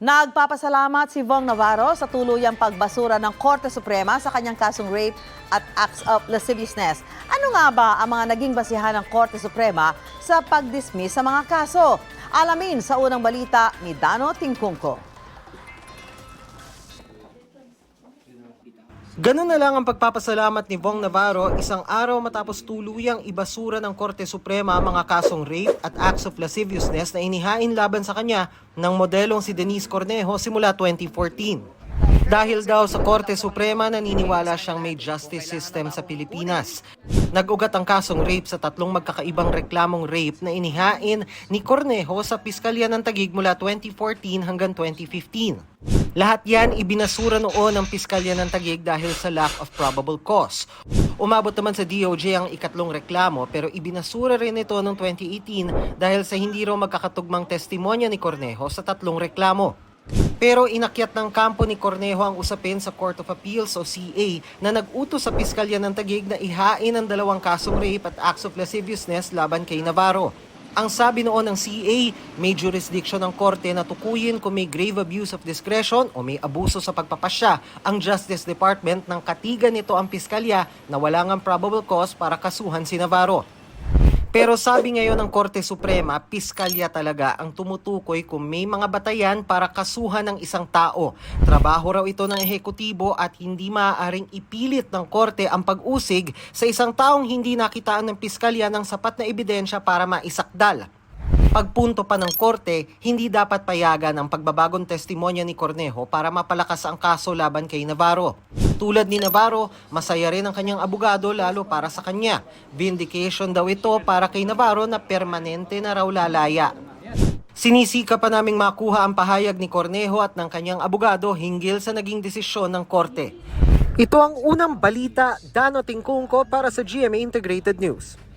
Nagpapasalamat si Vong Navarro sa tuluyang pagbasura ng Korte Suprema sa kanyang kasong rape at acts of lasciviousness. Ano nga ba ang mga naging basihan ng Korte Suprema sa pag-dismiss sa mga kaso? Alamin sa unang balita ni Dano Tingkungko. Ganun na lang ang pagpapasalamat ni Vong Navarro isang araw matapos tuluyang ibasura ng Korte Suprema ang mga kasong rape at acts of lasciviousness na inihain laban sa kanya ng modelong si Denise Cornejo simula 2014. Dahil daw sa Korte Suprema, naniniwala siyang may justice system sa Pilipinas. Nag-ugat ang kasong rape sa tatlong magkakaibang reklamong rape na inihain ni Cornejo sa Piskalya ng Taguig mula 2014 hanggang 2015. Lahat yan ibinasura noon ng Piskalya ng Taguig dahil sa lack of probable cause. Umabot naman sa DOJ ang ikatlong reklamo pero ibinasura rin ito noong 2018 dahil sa hindi raw magkakatugmang testimonya ni Cornejo sa tatlong reklamo. Pero inakyat ng kampo ni Cornejo ang usapin sa Court of Appeals o CA na nag-utos sa Piskalya ng Taguig na ihain ang dalawang kasong rape at acts of lasciviousness laban kay Navarro. Ang sabi noon ng CA, may jurisdiction ng korte na tukuyin kung may grave abuse of discretion o may abuso sa pagpapasya ang Justice Department ng katigan nito ang Piskalya na wala ngang probable cause para kasuhan si Navarro. Pero sabi ngayon ng Korte Suprema, Piskalya talaga ang tumutukoy kung may mga batayan para kasuhan ng isang tao. Trabaho raw ito ng ehekutibo at hindi maaaring ipilit ng korte ang pag-usig sa isang taong hindi nakitaan ng Piskalya ng sapat na ebidensya para maisakdal. Pagpunto pa ng korte, hindi dapat payagan ang pagbabagong testimonya ni Cornejo para mapalakas ang kaso laban kay Navarro. Tulad ni Navarro, masaya rin ang kanyang abogado lalo para sa kanya. Vindication daw ito para kay Navarro na permanente na raw lalaya. Sinisika pa naming makuha ang pahayag ni Cornejo at ng kanyang abogado hinggil sa naging desisyon ng korte. Ito ang unang balita, Dano Tingkungko para sa GMA Integrated News.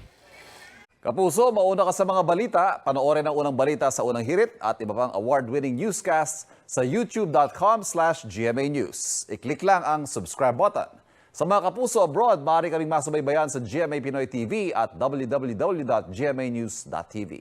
Kapuso, mauna ka sa mga balita. Panoorin ang unang balita sa unang hirit at iba pang award-winning newscasts sa youtube.com/GMA News. I-click lang ang subscribe button. Sa mga kapuso abroad, maaari kaming masubaybayan sa GMA Pinoy TV at www.gmanews.tv.